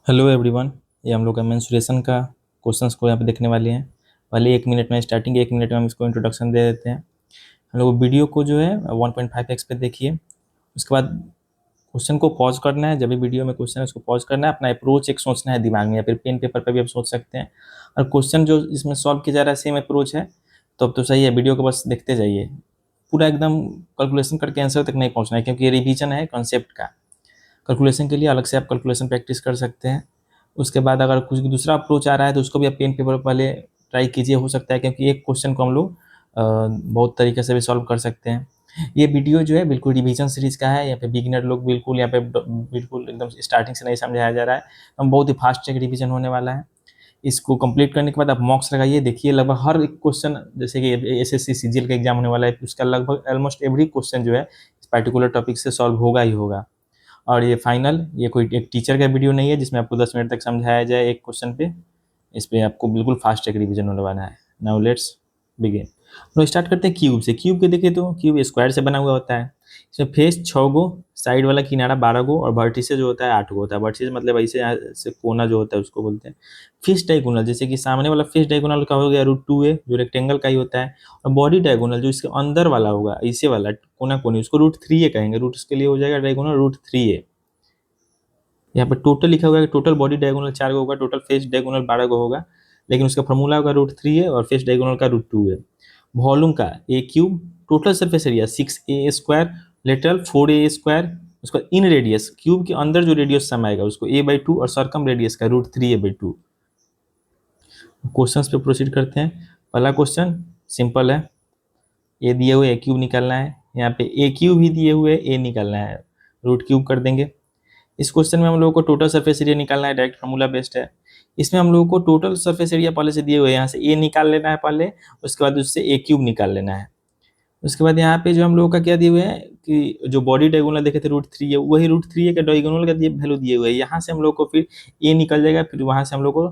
Hello everyone. ये हम लोग का मेंसुरेशन का क्वेश्चंस को यहाँ पे देखने वाले हैं। पहले 1 मिनट में स्टार्टिंग 1 मिनट में हम इसको इंट्रोडक्शन दे देते हैं। हम लोग वीडियो को जो है 1.5x पे देखिए। उसके बाद क्वेश्चन को पॉज करना है। जब भी वीडियो में क्वेश्चन है उसको पॉज करना है, अपना अप्रोच एक सोचना है दिमाग में, या फिर पेन पेपर पर भी आप सोच सकते हैं। और क्वेश्चन जो इसमें सॉल्व किया जा रहा है सेम अप्रोच है तो अब तो सही है। वीडियो को बस देखते जाइए, पूरा एकदम कैलकुलेशन करके आंसर तक नहीं पहुँचना है, क्योंकि ये रिवीजन है कॉन्सेप्ट का। कैलकुलेशन के लिए अलग से आप कैलकुलेशन प्रैक्टिस कर सकते हैं। उसके बाद अगर कुछ दूसरा अप्रोच आ रहा है तो उसको भी आप पेन पेपर पहले ट्राई कीजिए, हो सकता है, क्योंकि एक क्वेश्चन को हम लोग बहुत तरीके से भी सॉल्व कर सकते हैं। ये वीडियो जो है बिल्कुल रिवीजन सीरीज का है। यहाँ पे बिगिनर लोग बिल्कुल यहाँ पे बिल्कुल एकदम स्टार्टिंग से नहीं समझाया जा रहा है। हम बहुत ही फास्ट एक रिवीजन होने वाला है। इसको कंप्लीट करने के बाद आप मॉक्स लगाइए, देखिए लगभग हर एक क्वेश्चन, जैसे कि एसएससी सीजीएल का एग्जाम होने वाला है, उसका लगभग ऑलमोस्ट एवरी क्वेश्चन जो है इस पर्टिकुलर टॉपिक से सॉल्व होगा ही होगा। और ये फाइनल, ये कोई एक टीचर का वीडियो नहीं है जिसमें आपको 10 मिनट तक समझाया जाए एक क्वेश्चन पे। इस पे आपको बिल्कुल फास्ट एक रिवीजन होने वाला है। Now let's begin. तो स्टार्ट करते हैं क्यूब से। क्यूब के देखिए तो क्यूब स्क्वायर से बना हुआ होता है। इसमें फेस 6 गो, साइड वाला किनारा 12 गो, और वर्टिसेस जो होता है 8 गो होता है। वर्टिसेस मतलब ऐसे यहाँ से कोना जो होता है उसको बोलते हैं। फेस डायगोनल, जैसे कि सामने वाला फेस डायगोनल का हो गया √2a, जो रेक्टेंगल का ही होता है। और बॉडी डायगोनल जो इसके अंदर वाला होगा, ऐसे वाला कोना कोनी, उसको √3a कहेंगे। रूट इसके लिए हो जाएगा डायगोनल √3a। यहाँ पे टोटल लिखा हुआ है, टोटल बॉडी डायगोनल 4 गो होगा, टोटल फेस डायगोनल 12 गो होगा, लेकिन उसका फॉर्मूला होगा √3a और फेस डायगोनल का √2a। वॉल्यूम का a cube, total surface area 6a², lateral 4a²। उसका इन रेडियस, क्यूब के अंदर जो रेडियस समाएगा उसको a/2, और सर्कम रेडियस का √3a/2। क्वेश्चंस पे प्रोसीड करते हैं। पहला क्वेश्चन सिंपल है। ए दिए हुए ए क्यूब निकालना है, यहाँ पे ए क्यूब ही दिए हुए ए निकालना है, रूट क्यूब कर देंगे। इस क्वेश्चन में हम लोगों को टोटल सरफेस एरिया निकालना है, डायरेक्ट फार्मूला बेस्ड है। इसमें हम लोगों को टोटल सरफेस एरिया पहले से दिए हुए, यहाँ से ए निकाल लेना है पहले, उसके बाद उससे ए क्यूब निकाल लेना है। उसके बाद यहाँ पे जो हम लोगों का क्या दिए हुए हैं कि जो बॉडी डायगोनल देखे थे √3 है, वही √3 का डायगोनल का वैल्यू दिए हुए है। यहाँ से हम लोग को फिर ए निकल जाएगा, फिर वहाँ से हम लोग को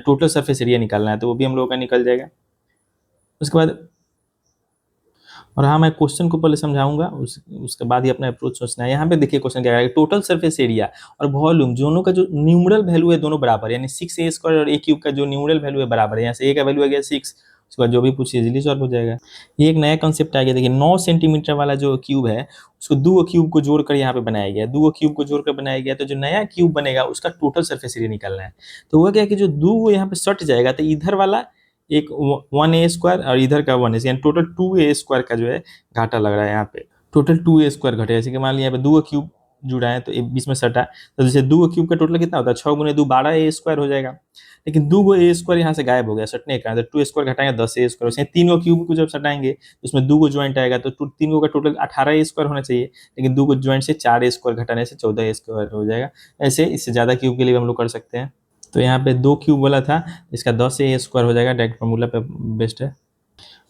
टोटल सरफेस एरिया निकालना है, तो वो भी हम लोग का निकल जाएगा। उसके बाद, और हाँ मैं क्वेश्चन को पहले समझाऊंगा, उसके बाद ही अपना अप्रोच सोचना है। यहाँ पे देखिए क्वेश्चन क्या है, टोटल सरफेस एरिया और वॉल्यूम दोनों का जो न्यूमरल वैल्यू है दोनों बराबर है, यानी 6a² और a क्यूब का जो न्यूमरल वैल्यू है बराबर है। यहाँ से a का वैल्यू आ गया 6, उसके बाद जो भी पूछिए इजीली सॉल्व हो जाएगा। ये एक नया कंसेप्ट आ गया, देखिए 9 सेंटीमीटर वाला जो क्यूब है उसको 2 क्यूब को जोड़कर यहाँ पे बनाया गया, 2 क्यूब को जोड़कर बनाया गया। तो जो नया क्यूब बनेगा उसका टोटल सरफेस एरिया निकालना है। तो वो क्या है कि जो 2 यहाँ पे सट जाएगा तो इधर वाला एक 1a² और इधर का 1a, यानी टोटल 2a² का जो है घाटा लग रहा है। यहाँ पे टोटल 2a² घटे, जैसे कि मान लिया यहाँ पे 2 क्यूब जुड़ा है तो एक बीच में सटा, तो जैसे 2 क्यूब का टोटल कितना होता है, 6 × 2 12a² हो जाएगा। लेकिन 2 a² यहाँ से गायब हो गया सटने का, तो 2a² घटाएंगे 10a²। वैसे 3 क्यूब को जब सटाएंगे तो उसमें 2 ज्वाइंट आएगा, तो 3 का टोटल 18a² होना चाहिए, लेकिन 2 ज्वाइंट से 4a² घटाने से 14a² हो जाएगा। ऐसे इससे ज़्यादा क्यूब के लिए हम लोग कर सकते हैं। तो यहाँ पे 2 क्यूब वाला था, इसका 10a² हो जाएगा, डायरेक्ट फॉर्मूला पे बेस्ट है।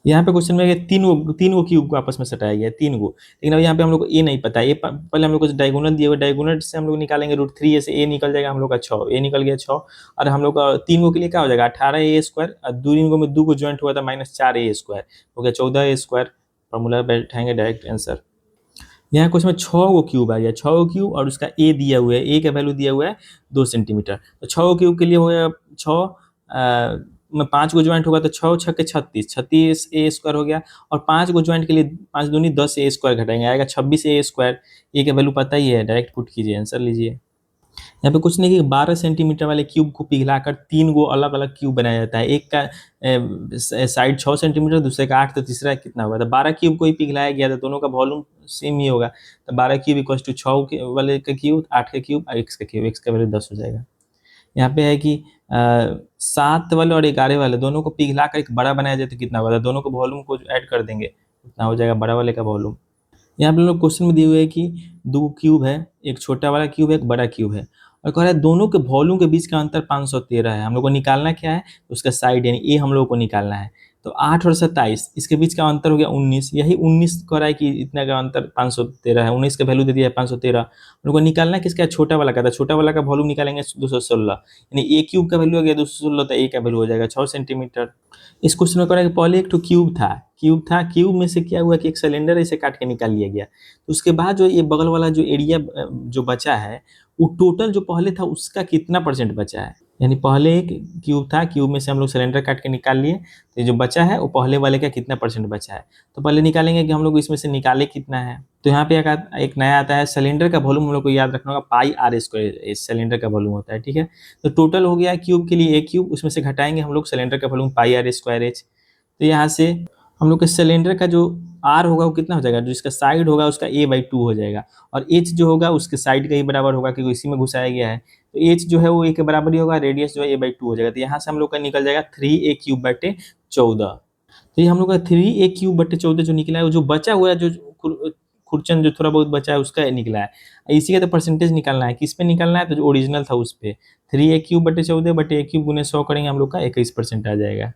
यहाँ पे क्वेश्चन में तीन गो क्यूब को आपस में सटाया गया है, 3 गो। लेकिन अब यहाँ पे हम लोग को ए नहीं पता है, पहले हम लोग को डायगोनल दिए हुए, डायगोनल से हम लोग निकालेंगे √3a से, ए निकल जाएगा हम लोग का 6, ए निकल गया 6। और हम लोग का 3 गो के लिए क्या हो जाएगा 18a², और 2 में 2 ज्वाइंट हुआ था -4a² हो गया 14a²। फॉर्मूला बैठाएंगे, डायरेक्ट आंसर। यहाँ क्वेश्चन में 6 गो क्यूब आ गया, 6 गो क्यूब, और उसका ए दिया हुआ है, ए का वैल्यू दिया हुआ है 2 सेंटीमीटर। तो 6 गो क्यूब के लिए हो गया 6 में 5 गो ज्वाइंट होगा तो 6 6 के 36, 36a² हो गया। और 5 गो ज्वाइंट के लिए 5 दूनी 10a² घटाएंगे, आएगा 26a²। ए का वैल्यू पता ही है, डायरेक्ट पुट कीजिए, आंसर लीजिए। यहाँ पे कुछ नहीं कि 12 सेंटीमीटर वाले क्यूब को पिघलाकर 3 गो अलग अलग क्यूब बनाया जाता है। एक का साइड 6 सेंटीमीटर, दूसरे का 8, तो तीसरा कितना होगा, तो 12 क्यूब को ही पिघलाया गया था, दोनों का वॉल्यूम सेम ही होगा। तो 12 क्यूब इक्वल टू 6 वाले का क्यूब, 8 का क्यूब, x का क्यूब, x का वैल्यू 10 हो जाएगा। यहाँ पे है कि 7 वाले और 11 वाले दोनों को पिघलाकर एक बड़ा बनाया जाए तो कितना होगा, तो दोनों को वॉल्यूम को ऐड कर देंगे, उतना हो जाएगा बड़ा वाले का वॉल्यूम। यहाँ पे लोग क्वेश्चन में दिए हुए है कि 2 क्यूब है, एक छोटा वाला क्यूब है, एक बड़ा क्यूब है, और कह रहा है दोनों के वॉल्यूम के बीच का अंतर 513 है। हम लोग को निकालना क्या है, उसका साइड यानी ए हम लोग को निकालना है। तो 8 और 27 इसके बीच का अंतर हो गया 19, यही 19 कह रहा है कि इतना का अंतर 513 है, 19 का वैल्यू दे दिया है 513। हम लोग को निकालना है किसका, छोटा वाला का था, छोटा वाला का वॉल्यूम निकालेंगे 216, यानी ए क्यूब का वैल्यू आ गया 216, तो ए का वैल्यू हो जाएगा 6 सेंटीमीटर। इस क्वेश्चन में कह रहा है कि पहले एक तो क्यूब में से क्या हुआ कि एक सिलेंडर इसे काट के निकाल लिया गया। तो उसके बाद जो ये बगल वाला जो एरिया जो बचा है वो टोटल जो पहले था उसका कितना परसेंट बचा है। यानी पहले एक क्यूब था, क्यूब में से हम लोग सिलेंडर काट के निकाल लिए, तो ये जो बचा है वो पहले वाले का कितना परसेंट बचा है। तो पहले निकालेंगे कि हम लोग इसमें से निकाले कितना है। तो यहाँ पे एक नया आता है सिलेंडर का वॉल्यूम, हम लोग को याद रखना होगा पाई आर स्क्वायर सिलेंडर का वॉल्यूम होता है, ठीक है। तो टोटल हो गया क्यूब के लिए ए क्यूब, उसमें से घटाएंगे हम लोग सिलेंडर का volume pi are square H. तो यहाँ से हम लोग के सिलेंडर का जो आर होगा वो कितना हो जाएगा, जो इसका साइड होगा उसका a/2 हो जाएगा, और एच जो होगा उसके साइड का ही बराबर होगा क्योंकि इसी में घुसाया गया है। तो एच जो है वो ए के बराबर ही होगा, रेडियस जो है a/2 हो जाएगा। तो यहाँ से हम लोग का निकल जाएगा 3a³/14। तो ये हम लोग का 3a³/14 जो निकला है, वो जो बचा हुआ है, जो खुरचन जो थोड़ा बहुत बचा है उसका निकला है। इसी का तो परसेंटेज निकालना है, किस पे निकालना है, तो जो ओरिजिनल था उस पे 3a³/14 a³ 100 करेंगे हम लोग का 21% आ जाएगा।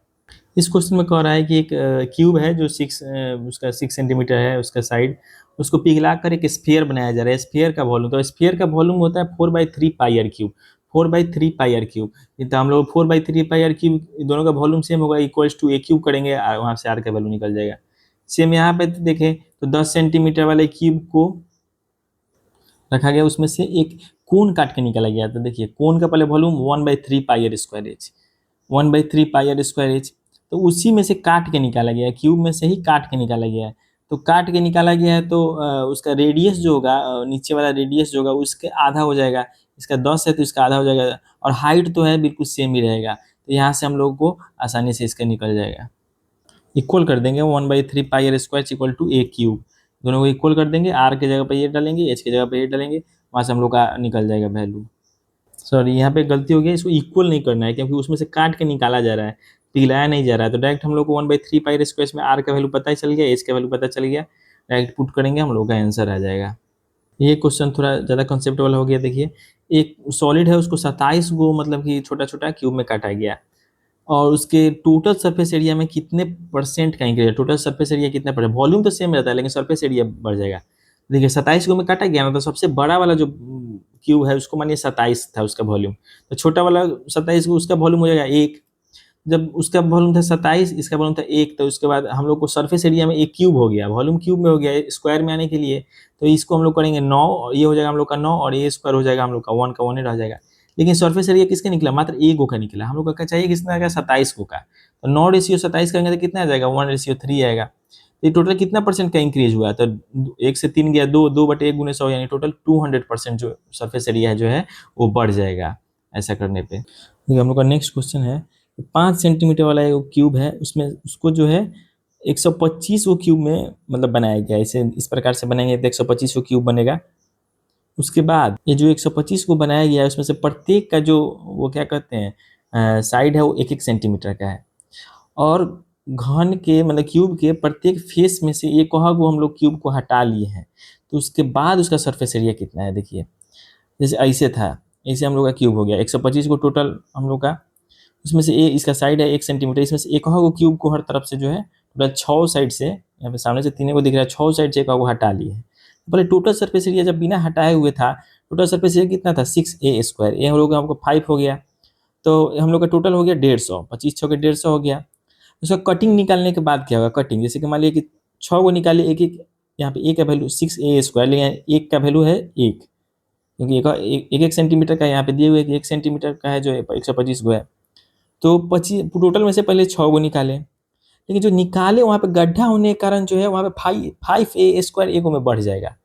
इस क्वेश्चन में कह रहा है कि एक क्यूब है जो उसका 6 सेंटीमीटर है उसका साइड, उसको पिघला कर एक स्फीयर बनाया जा रहा है। स्फीयर का वॉल्यूम, तो स्फीयर का वॉल्यूम होता है 4/3 pi r cube. 4/3 pi r cube, तो हम लोग 4/3 पाई आर क्यूब दोनों का वॉल्यूम सेम होगा, इक्वल्स टू ए क्यूब करेंगे, वहाँ से आर का वैल्यू निकल जाएगा। सेम यहाँ पे देखें तो 10 सेंटीमीटर वाले क्यूब को रखा गया, उसमें से एक कोन काट के निकाला गया। तो देखिए कोन का पहले volume 1/3 pi are square H, 1/3 pi are square H, तो उसी में से काट के निकाला गया है, क्यूब में से ही काट के निकाला गया है। तो काट के निकाला गया है तो उसका रेडियस जो होगा, नीचे वाला रेडियस जो होगा उसके आधा हो जाएगा। इसका 10 है तो इसका आधा हो जाएगा, और हाइट तो है बिल्कुल सेम ही रहेगा। तो यहाँ से हम लोग को आसानी से इसका निकल जाएगा। इक्वल कर देंगे 1/3 pi are square equal to a cube, दोनों को इक्वल कर देंगे, आर की जगह पर ये डालेंगे, एच की जगह पर ये डालेंगे, वहाँ से हम लोग का निकल जाएगा वैल्यू। सॉरी यहाँ पे गलती हो गई, इसको इक्वल नहीं करना है क्योंकि उसमें से काट के निकाला जा रहा है, पिघलाया नहीं जा रहा है। तो डायरेक्ट हम लोग को 1/3 पाई स्क्वायर में आर का वैल्यू पता ही चल गया, एच का वैल्यू पता चल गया, डायरेक्ट पुट करेंगे हम लोग का आंसर आ जाएगा। ये क्वेश्चन थोड़ा ज़्यादा कॉन्सेप्ट वाला हो गया। देखिए एक सॉलिड है, उसको 27 गो मतलब कि छोटा छोटा क्यूब में काटा गया, और उसके टोटल सरफेस एरिया में कितने परसेंट का इंक्रीज, टोटल सरफेस एरिया कितना परसेंट, वॉल्यूम तो सेम रहता है लेकिन सरफेस एरिया बढ़ जाएगा। देखिए 27 को में काटा गया ना, तो सबसे बड़ा वाला जो क्यूब है उसको मानिए 27 था उसका वॉल्यूम, तो छोटा वाला 27 को उसका वॉल्यूम हो जाएगा 1। जब उसका वॉल्यूम था 27, इसका वॉल्यूम था 1, तो उसके बाद हम लोग को सरफेस एरिया में एक क्यूब हो गया, वॉल्यूम क्यूब में हो गया स्क्वायर में आने के लिए। तो इसको हम लोग करेंगे 9, ये हो जाएगा हम लोग का 9, और ये स्क्वायर हो जाएगा हम लोग का 1 का 1 ही रह जाएगा। लेकिन सरफेस एरिया किसका निकला, मात्र एक गो का निकला। हम लोग का चाहिए कितना आएगा, 27 गो का। तो 9/27 करेंगे तो कितना आ जाएगा, 1/3 आएगा। तो ये टोटल कितना परसेंट का इंक्रीज हुआ, तो 1 से 3 गया 2, 2/1 × 100, यानी टोटल 200% जो सरफेस एरिया है जो है वो बढ़ जाएगा ऐसा करने पे। देखिए हम लोग का नेक्स्ट क्वेश्चन है, 5 सेंटीमीटर वाला एक क्यूब है, उसमें उसको जो है 125 वो क्यूब में मतलब बनाया गया है। इसे इस प्रकार से बनाएंगे तो 125 वो क्यूब बनेगा। उसके बाद ये जो 125 को बनाया गया है उसमें से प्रत्येक का जो वो क्या कहते हैं साइड है वो 1-1 सेंटीमीटर का है, और घन के मतलब क्यूब के प्रत्येक फेस में से एक कोहा को हम लोग क्यूब को हटा लिए हैं। तो उसके बाद उसका सरफेस एरिया कितना है, देखिए जैसे ऐसे था, ऐसे हम लोग का क्यूब हो गया 125 को टोटल हम लोग का, उसमें से इसका साइड है 1 सेंटीमीटर, इसमें से एक कोहा को क्यूब को हर तरफ से जो है टोटल 6 साइड से, यहाँ पे सामने से 3 को दिख रहा है, 6 साइड से एक कोहा को हटा लिए हैं। पहले टोटल सरफेस एरिया जब बिना हटाए हुए था, टोटल सरफेस एरिया कितना था 6a², ये हम लोग का हमको 5 हो गया, तो हम लोग का टोटल हो गया 150, 25 6 के 150 हो गया। उसका कटिंग निकालने के बाद क्या होगा, कटिंग जैसे कि मान लिया कि 6 को निकाले, एक एक यहाँ पे ए का वैल्यू 6a², लेकिन एक का वैल्यू है 1, क्योंकि एक एक सेंटीमीटर का यहाँ पे दिए हुए 1 सेंटीमीटर का है जो 125 गो है। तो 25 टोटल में से पहले 6 को निकाले, लेकिन जो निकाले वहाँ पे गड्ढा होने के कारण जो है वहाँ पे 5a² एक में बढ़ जाएगा,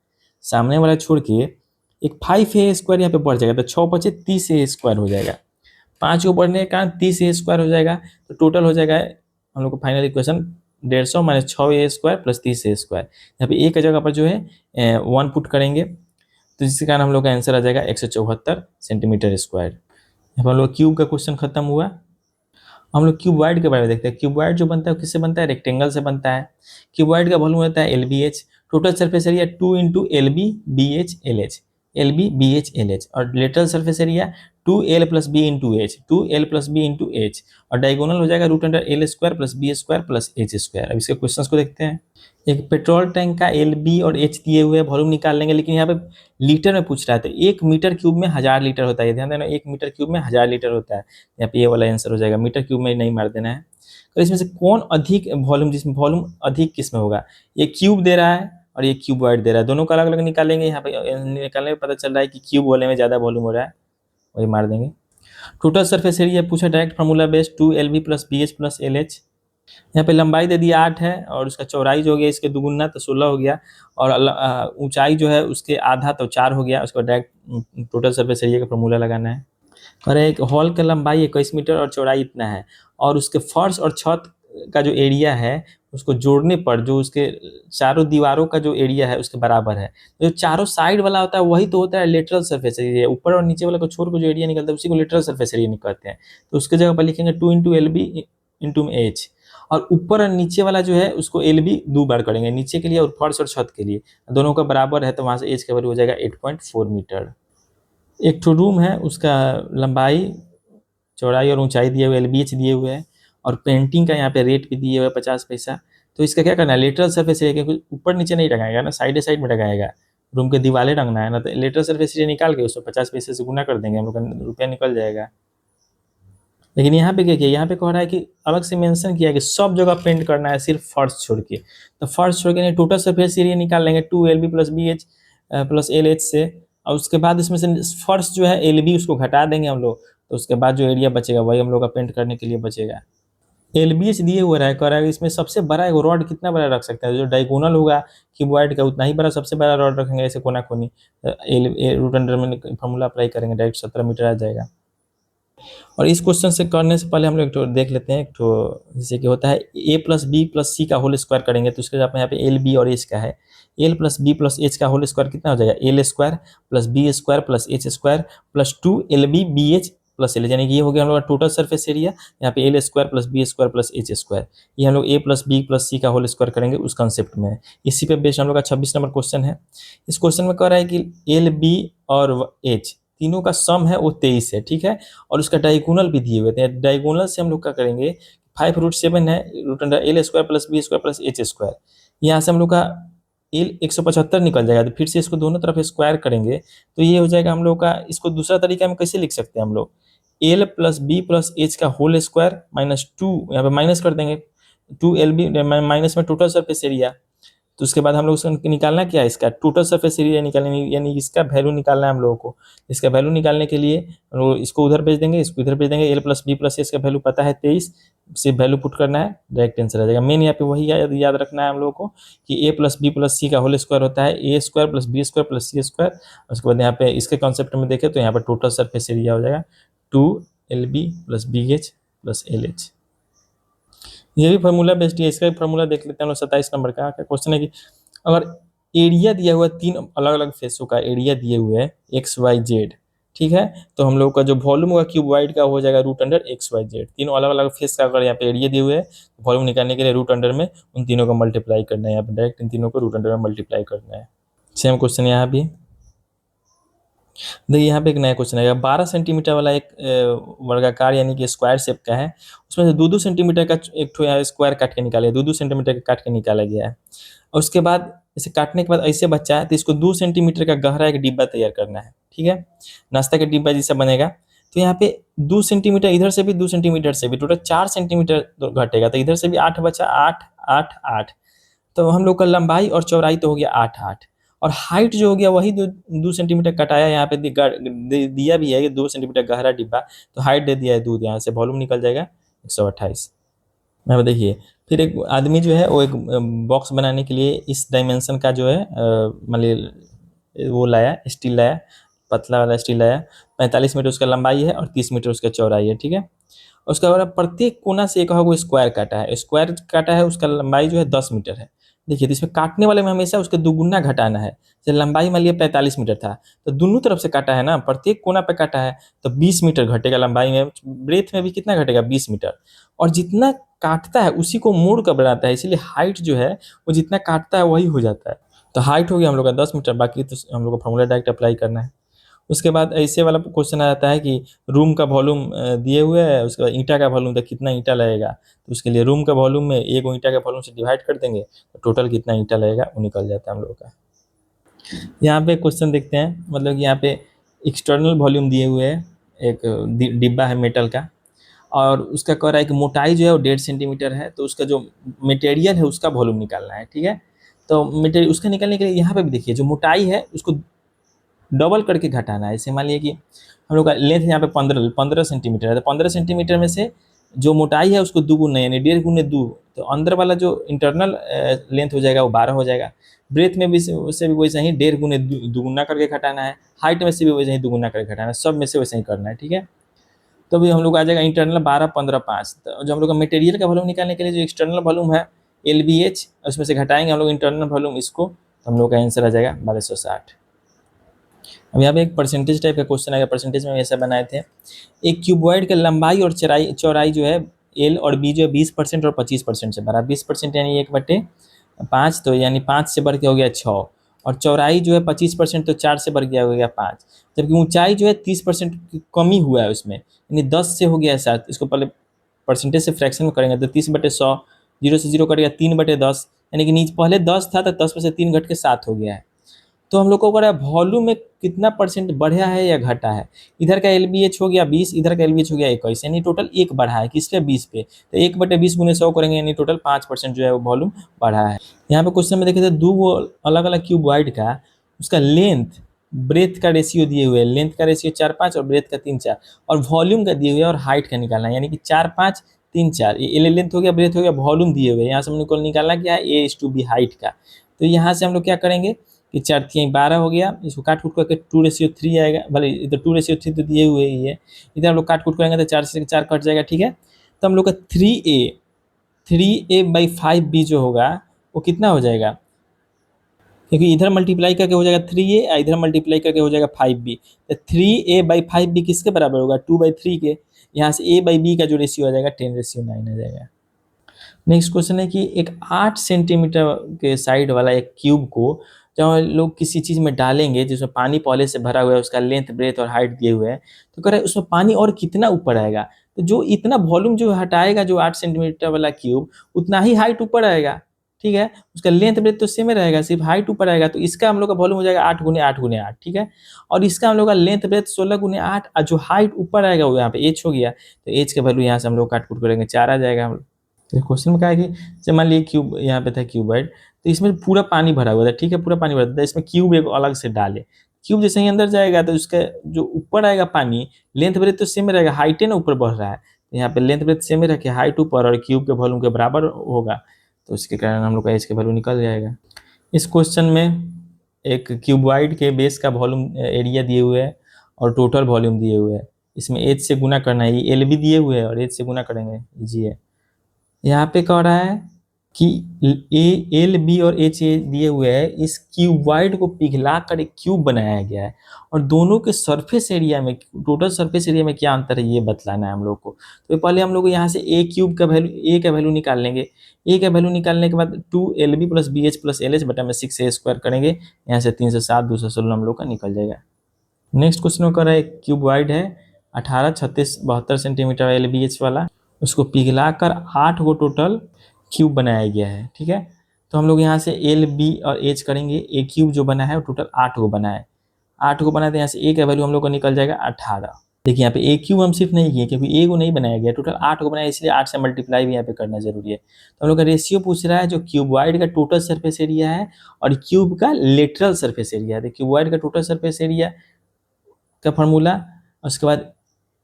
सामने वाला छोड़ के एक 5a² यहाँ पे बढ़ जाएगा, तो 6 बचे 30a² हो जाएगा, 5 को बढ़ने के कारण 30a² हो जाएगा। तो टोटल हो जाएगा हम लोग को फाइनल इक्वेशन 150 - 6a² + 30a²। यहाँ पे ए की जगह पर जो है 1 पुट करेंगे, तो जिसके कारण हम लोग का आंसर आ जाएगा 174 सेंटीमीटर स्क्वायर। यहाँ पर हम लोग क्यूब का क्वेश्चन खत्म हुआ। हम लोग क्यूबॉइड के बारे में देखते हैं। क्यूबॉइड जो बनता है किससे बनता है, रेक्टेंगल से बनता है। क्यूबॉइड का वॉल्यूम होता है LBH, total surface area 2 × LB BH LH, LB BH LH, और lateral surface area 2L + B × H, 2L + B × H, और डायगोनल हो जाएगा √L² + B² + H²। अब इसके क्वेश्चंस को देखते हैं। एक पेट्रोल टैंक का LB और H दिए हुए वॉल्यूम निकाल लेंगे, लेकिन यहाँ पे लीटर में पूछ रहा है, तो 1 मीटर क्यूब में 1000 लीटर होता है। ध्यान देना 1 मीटर क्यूब में 1000 लीटर होता है, यहाँ पे ये वाला आंसर हो जाएगा, मीटर क्यूब में नहीं मार देना है। तो इसमें से कौन अधिक वॉल्यूम, जिसमें वॉल्यूम अधिक किस में होगा, ये क्यूब दे रहा है और ये क्यूबॉइड दे रहा है, दोनों का अलग अलग निकालेंगे। यहाँ पे निकालने में पता चल रहा है कि क्यूब वाले में ज़्यादा वॉल्यूम हो रहा है, वही मार देंगे। टोटल सरफेस एरिया पूछा direct formula based 2 LB + BH + LH। यहाँ पे लंबाई दे दिया 8 है और उसका चौड़ाई जो हो गया इसके दुगुना तो 16 हो गया, और ऊंचाई जो है उसके आधा तो 4 हो गया। उसको डायरेक्ट टोटल सरफेस एरिया का फार्मूला लगाना है। और एक हॉल का लंबाई 21 मीटर और चौड़ाई इतना है, और उसके फर्श और छत का जो एरिया है उसको जोड़ने पर जो उसके चारों दीवारों का जो एरिया है उसके बराबर है। जो चारों साइड वाला होता है वही तो होता है लेटरल सरफेस एरिया, ऊपर और नीचे वाला को छोड़ के जो एरिया निकलता है उसी को लेटरल सरफेस एरिया कहते हैं। तो उसके जगह पर लिखेंगे 2 × LB × H, और ऊपर और नीचे वाला जो है उसको LB 2 बार करेंगे, नीचे के लिए और फर्श और छत के लिए, दोनों का बराबर है तो वहाँ से एच का वैल्यू हो जाएगा 8.4 मीटर। एक ठो रूम है, उसका लंबाई चौड़ाई और ऊंचाई दिए हुए LBH दिए हुए हैं, और पेंटिंग का यहाँ पे रेट भी दिए हुए 50 पैसा। तो इसका क्या करना है, लेटरल सरफेस एरिया, क्योंकि ऊपर नीचे नहीं लगाएगा ना, साइड साइड में लगाएगा, रूम के दीवारें रंगना है ना, तो लेटरल सरफेस एरिया निकाल के उसको 50 पैसे से गुना कर देंगे, हम लोग का रुपया निकल जाएगा। लेकिन यहाँ पे क्या किया, यहाँ पे कह रहा है कि अलग से मेंशन किया है कि सब जगह पेंट करना है सिर्फ फर्श छोड़ के। तो फर्श छोड़ के टोटल सरफेस एरिया निकाल लेंगे 2 LB + BH + LH से, और उसके बाद इसमें से फर्श जो है LB उसको घटा देंगे हम लोग, तो उसके बाद जो एरिया बचेगा वही हम लोग का पेंट करने के लिए बचेगा। LBH दिए हुआ है, कह रहा है इसमें सबसे बड़ा एक रॉड कितना बड़ा रख सकता है, जो डायगोनल होगा क्यूबॉइड का उतना ही बड़ा सबसे बड़ा रॉड रखेंगे ऐसे कोना कोनी। रूट अंडर में फॉर्मूला अप्लाई करेंगे, डायरेक्ट 17 मीटर आ जाएगा। और इस क्वेश्चन से करने से पहले हम लोग एक तो देख लेते हैं, एक तो जैसे कि होता है A + B + C का होल स्क्वायर करेंगे, तो उसके यहाँ पे LB और H का है, L + B + H का होल स्क्वायर कितना हो जाएगा, L² + B² + H² + 2LB BH + L, यानी कि ये हो गया हम लोग का टोटल सरफेस एरिया। यहाँ पे L² + B² + H², ये हम लोग A + B + C का होल स्क्वायर करेंगे उस कंसेप्ट में। इसी पे बेस्ड हम लोग का 26 नंबर क्वेश्चन है। इस क्वेश्चन में कह रहा है कि LB और H तीनों का सम है वो 23 है, ठीक है, और उसका डायगोनल भी दिए हुए थे। डायगोनल से हम लोग क्या करेंगे, 5√7 है, √L² + B² + H², यहाँ से हम लोग का L 175 निकल जाएगा, तो फिर से इसको दोनों तरफ स्क्वायर करेंगे तो ये हो जाएगा हम लोग का। इसको दूसरा तरीका में कैसे लिख सकते हैं हम लोग, L + B + H का होल स्क्वायर -2, यहाँ पे माइनस कर देंगे 2LB माइनस में टोटल सरफेस एरिया। तो उसके बाद हम लोग उसका निकालना क्या है, इसका टोटल सरफेस एरिया निकालने, यानी इसका वैल्यू निकालना है हम लोगों को। इसका वैल्यू निकालने के लिए हम लोग इसको उधर भेज देंगे, इसको इधर भेज देंगे। L + B + H का वैल्यू पता है 23, से वैल्यू पुट करना है, डायरेक्ट आंसर आ जाएगा। मेन यहाँ पे वही याद रखना है हम लोगों को कि A + B + C का होल स्क्वायर होता है A² + B² + C²। उसके बाद यहाँ पे इसके कॉन्सेप्ट में देखें तो यहाँ पर टोटल सरफेस एरिया हो जाएगा 2LB + BH + LH। ये भी फार्मूला बेस्ड है, इसका भी फार्मूला देख लेते हैं हम लोग। 27 नंबर का क्वेश्चन है कि अगर एरिया दिया हुआ है, 3 अलग अलग फेसों का एरिया दिए हुए है XYZ, ठीक है, तो हम लोग का जो वॉल्यूम होगा क्यूबॉइड का हो जाएगा √XYZ। तीनों अलग अलग फेस का अगर यहाँ पे एरिया दिए हुए है, वॉल्यूम निकालने के लिए रूट अंडर में उन तीनों को मल्टीप्लाई करना है, यहाँ पे डायरेक्ट इन तीनों को रूट अंडर में मल्टीप्लाई करना है। सेम क्वेश्चन यहाँ भी देखिए, यहाँ पे एक नया क्वेश्चन आएगा। 12 सेंटीमीटर वाला एक वर्गाकार यानी कि स्क्वायर शेप का है, उसमें से 2-2 सेंटीमीटर का एक ठो यहाँ स्क्वायर काट के निकाला है, 2-2 सेंटीमीटर का काट के निकाला गया है। और उसके बाद इसे काटने के बाद ऐसे बच्चा है तो इसको 2 सेंटीमीटर का गहरा एक डिब्बा तैयार करना है, ठीक है, नाश्ता का डिब्बा जैसा बनेगा। तो यहाँ पे 2 सेंटीमीटर इधर से भी 2 सेंटीमीटर से भी टोटल 4 सेंटीमीटर घटेगा, तो इधर से भी 8 बचा, 8 8 8। तो हम लोग का लंबाई और चौड़ाई तो हो गया 8 8, और हाइट जो हो गया वही 2 सेंटीमीटर कटाया, यहाँ पे दिया भी है कि 2 सेंटीमीटर गहरा डिब्बा, तो हाइट दे दिया है 2, यहाँ से वॉल्यूम निकल जाएगा 128। यहाँ पे देखिए, फिर एक आदमी जो है वो एक बॉक्स बनाने के लिए इस डायमेंशन का जो है मतलब वो लाया, स्टील लाया, पतला वाला स्टील लाया। 45 मीटर उसका लंबाई है और 30 मीटर उसका चौड़ाई है, ठीक है। उसका बाद प्रत्येक कोना से एक वो स्क्वायर काटा है, स्क्वायर काटा है, उसका लंबाई जो है 10 मीटर है। देखिए, तो इसमें काटने वाले में हमेशा उसके दुगुना घटाना है। जैसे लंबाई मान लिया 45 मीटर था, तो दोनों तरफ से काटा है ना, प्रत्येक कोना पे काटा है, तो 20 मीटर घटेगा लंबाई में। ब्रेथ में भी कितना घटेगा, 20 मीटर। और जितना काटता है उसी को मोड़ कर बनाता है, इसलिए हाइट जो है वो जितना काटता है वही हो जाता है। तो हाइट हो गया हम लोग का 10 मीटर, बाकी तो हम लोग को फॉर्मूला डायरेक्ट अप्लाई करना है। उसके बाद ऐसे वाला क्वेश्चन आ जाता है कि रूम का वॉल्यूम दिए हुए है, उसके बाद ईंटा का वॉल्यूम, तो कितना ईंटा लगेगा, तो उसके लिए रूम का वॉल्यूम में एक ईंटा का वॉल्यूम से डिवाइड कर देंगे, तो टोटल कितना ईंटा लगेगा वो निकल जाता है हम लोगों का। यहाँ पे क्वेश्चन देखते हैं, मतलब कि यहाँ पे एक्सटर्नल वॉल्यूम दिए हुए है, एक डिब्बा है मेटल का, और उसका कह रहा है कि मोटाई जो है वो 1.5 सेंटीमीटर है, तो उसका जो मटेरियल है उसका वॉल्यूम निकालना है, ठीक है। तो मटेरियल उसका निकालने के लिए यहाँ पे भी देखिए जो मोटाई है उसको डबल करके घटाना है। जैसे मान लीजिए कि हम लोग का लेंथ यहाँ पे 15 सेंटीमीटर है, तो 15 सेंटीमीटर में से जो मोटाई है उसको दुगुना यानी 1.5 गुने 2, तो अंदर वाला जो इंटरनल लेंथ हो जाएगा वो 12 हो जाएगा। ब्रेथ में भी उससे भी वैसे ही 1.5 गुने दुगुना करके घटाना है, हाइट में से भी वैसे ही दुगुना करके घटाना है, सब में से वैसे ही करना है, ठीक है। तो अभी हम लोग आ जाएगा इंटरनल 12, 15, 5। तो जो हम लोग का मटेरियल का वॉल्यूम निकालने के लिए जो एक्सटर्नल वॉल्यूम है LBH, उसमें से घटाएंगे हम लोग इंटरनल वॉल्यूम इसको, तो हम लोग का आंसर आ जाएगा 1260। अब यहाँ पे एक परसेंटेज टाइप का क्वेश्चन आएगा, परसेंटेज में ऐसा बनाए थे। एक क्यूबॉइड का लंबाई और चौड़ाई जो है एल और बी जो है 20% और 25% से भरा। 20% यानी 1/5, तो यानी 5 से बढ़ के हो गया 6, और चौड़ाई जो है 25%, तो 4 से बढ़ गया हो गया 5, जबकि ऊंचाई जो है 30% की कमी हुआ है उसमें, यानी 10 से हो गया 7। इसको पहले परसेंटेज से फ्रैक्शन में करेंगे तो 30/100, 0 से 0 कटेगा 3/10, यानी कि नीचे पहले 10 था तो 10 में से 3 घट के 7 हो गया है। तो हम लोग को पता है वॉल्यूम में कितना परसेंट बढ़ा है या घटा है। इधर का LBH हो गया 20, इधर का LBH हो गया 21, यानी टोटल 1 बढ़ा है, किस पे 20 पे, तो 1/20 गुने 100 करेंगे, यानी टोटल 5% जो है वो वॉल्यूम बढ़ा है। यहाँ पे क्वेश्चन में देखे थे दो अलग अलग क्यूबॉइड का, उसका लेंथ ब्रेथ का रेशियो दिए हुए है, लेंथ का रेशियो 4-5 और ब्रेथ का 3-4, और वॉल्यूम का दिए हुए और हाइट का निकालना है, यानी कि 4-5-3-4, ये लेंथ हो गया, ब्रेथ हो गया, वॉल्यूम दिए हुए, यहाँ से हम लोग को निकालना क्या है A/B हाइट का। तो यहाँ से हम लोग क्या करेंगे कि 4×3=12 हो गया, इसको काट कूट करके 2:3 आएगा, भले इधर 2:3 तो दिए हुए ही है, इधर हम लोग काट कूट करेंगे तो 4 से 4 कट जाएगा, ठीक है। तो हम लोग का 3A/5B जो होगा वो कितना हो जाएगा, क्योंकि इधर मल्टीप्लाई करके हो जाएगा 3A और इधर मल्टीप्लाई करके हो जाएगा 5B, तो 3A/5B किसके बराबर होगा, 2/3 के। यहाँ से A/B का जो रेशियो आ जाएगा 10:9 आ जाएगा। नेक्स्ट क्वेश्चन है कि एक 8 सेंटीमीटर के साइड वाला एक क्यूब को जब लोग किसी चीज़ में डालेंगे जिसमें पानी पहले से भरा हुआ है, उसका लेंथ ब्रेथ और हाइट दिए हुए हैं, तो कह रहा है उसमें पानी और कितना ऊपर आएगा। तो जो इतना वॉल्यूम जो हटाएगा जो 8 सेंटीमीटर वाला क्यूब, उतना ही हाइट ऊपर आएगा, ठीक है। उसका लेंथ ब्रेथ तो सेम रहेगा, सिर्फ हाइट ऊपर आएगा, तो इसका हम लोग का वॉल्यूम हो जाएगा 8×8×8, ठीक है। और इसका हम लोग का लेंथ ब्रेथ 16×8, और जो हाइट ऊपर आएगा वो यहाँ पे h हो गया, तो h का वैल्यू यहाँ से हम लोग काट कूट करेंगे 4 आ जाएगा हम लोग। तो क्वेश्चन में कहा है कि जब मान लीजिए क्यूब यहाँ पे था क्यूबॉइड, तो इसमें पूरा पानी भरा हुआ था, ठीक है, पूरा पानी भरा था, इसमें क्यूब एक अलग से डाले। क्यूब जैसे ही अंदर जाएगा तो उसका जो ऊपर आएगा पानी, लेंथ ब्रेथ तो सेम रहेगा, हाइट है ना ऊपर बढ़ रहा है, तो यहाँ पे लेंथ ब्रेथ सेम ही रखे, हाइट ऊपर और क्यूब के वॉल्यूम के बराबर होगा, तो उसके कारण हम लोग का एच के वैल्यू निकल जाएगा। इस क्वेश्चन में एक क्यूबॉइड के बेस का वॉल्यूम एरिया दिए हुए है और टोटल वॉल्यूम दिए हुए है, इसमें एच से गुना करना है, ये एल भी दिए हुए है और एच से गुना करेंगे, इजी है। यहाँ पे कह रहा है कि A, L, B और H दिए हुए हैं, इस क्यूबॉइड को पिघला कर एक क्यूब बनाया गया है, और दोनों के सरफेस एरिया में, टोटल सरफेस एरिया में क्या अंतर है ये बतलाना है हम लोग को। तो पहले हम लोग यहाँ से A का वैल्यू निकाल लेंगे। A का वैल्यू निकालने के बाद 2LB + BH + LH बटा में 6A² करेंगे, यहाँ से 307, 216 हम लोग का निकल जाएगा। नेक्स्ट क्वेश्चन में कह रहा है क्यूबॉइड है 18, 36, 72 सेंटीमीटर LBH वाला, उसको पिघलाकर 8 गो टोटल क्यूब बनाया गया है, ठीक है। तो हम लोग यहाँ से LB और H करेंगे, ए क्यूब जो बना है वो टोटल 8 गो बना है, 8 गो बना है, तो यहाँ से ए का वैल्यू हम लोग को निकल जाएगा 18। देखिए यहाँ पे ए क्यूब हम सिर्फ नहीं किए क्योंकि ए को नहीं बनाया गया, टोटल 8 को बनाया, इसलिए 8 से मल्टीप्लाई भी यहाँ पे करना जरूरी है। तो हम लोग का रेशियो पूछ रहा है जो क्यूबॉइड का टोटल सरफेस एरिया है और क्यूब का लेटरल सरफेस एरिया है। तो क्यूबॉइड का टोटल सरफेस एरिया का फार्मूला, उसके बाद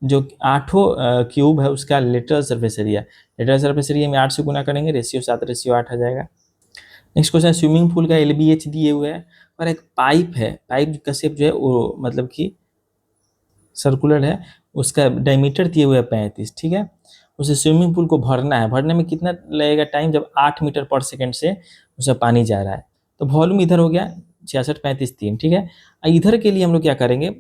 जो 8 क्यूब है उसका लेटरल सरफेस एरिया में 8 से गुना करेंगे, रेशियो 7:8 आ जाएगा। नेक्स्ट क्वेश्चन, स्विमिंग पूल का LBH दिए हुए है और एक पाइप है, पाइप का शेप जो है वो मतलब कि सर्कुलर है, उसका डायमीटर दिए हुए है 35, ठीक है। उसे स्विमिंग पूल को भरना है, भरने में कितना लगेगा टाइम, जब 8 मीटर पर सेकेंड से उसमें पानी जा रहा है। तो वॉल्यूम इधर हो गया 66, 35, 3, ठीक है। इधर के लिए हम लोग क्या करेंगे,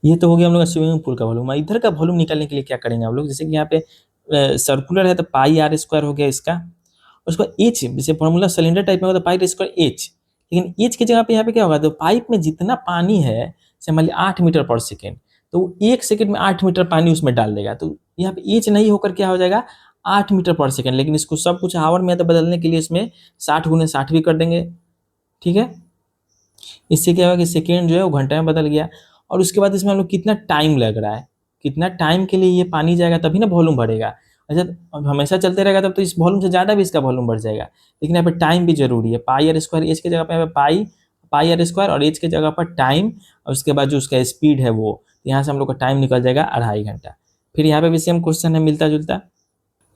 ये तो हो गया हम लोग का स्विमिंग पूल का वॉल्यूम। इधर का वॉल्यूम निकालने के लिए क्या करेंगे हम लोग, जैसे कि यहाँ पे सर्कुलर है तो πr² हो गया इसका, उसको एच, जैसे फॉर्मूला सिलेंडर टाइप में होता है πr² एच, लेकिन एच की जगह पे यहाँ पे क्या होगा, तो पाइप में जितना पानी है, जैसे मान लिया 8 मीटर पर सेकेंड, तो 1 सेकेंड में 8 मीटर पानी उसमें डाल देगा, तो यहाँ पे एच नहीं होकर क्या हो जाएगा 8 मीटर पर सेकेंड, लेकिन इसको सब कुछ आवर में तो बदलने के लिए इसमें 60×60 भी कर देंगे, ठीक है। इससे क्या होगा कि सेकेंड जो है वो घंटे में बदल गया। और उसके बाद इसमें हम लोग कितना टाइम लग रहा है, कितना टाइम के लिए ये पानी जाएगा तभी ना वॉल्यूम बढ़ेगा। अच्छा अब हमेशा चलते रहेगा तब तो इस वॉल्यूम से ज़्यादा भी इसका वॉल्यूम बढ़ जाएगा, लेकिन यहाँ पे टाइम भी जरूरी है। पाई आर स्क्वायर एच की जगह पे यहाँ पे पाई आर स्क्वायर और एच की जगह पर टाइम, और उसके बाद जो उसका स्पीड है वो, यहाँ से हम लोग का टाइम निकल जाएगा 2.5 घंटा। फिर यहाँ पे भी सेम क्वेश्चन है मिलता जुलता।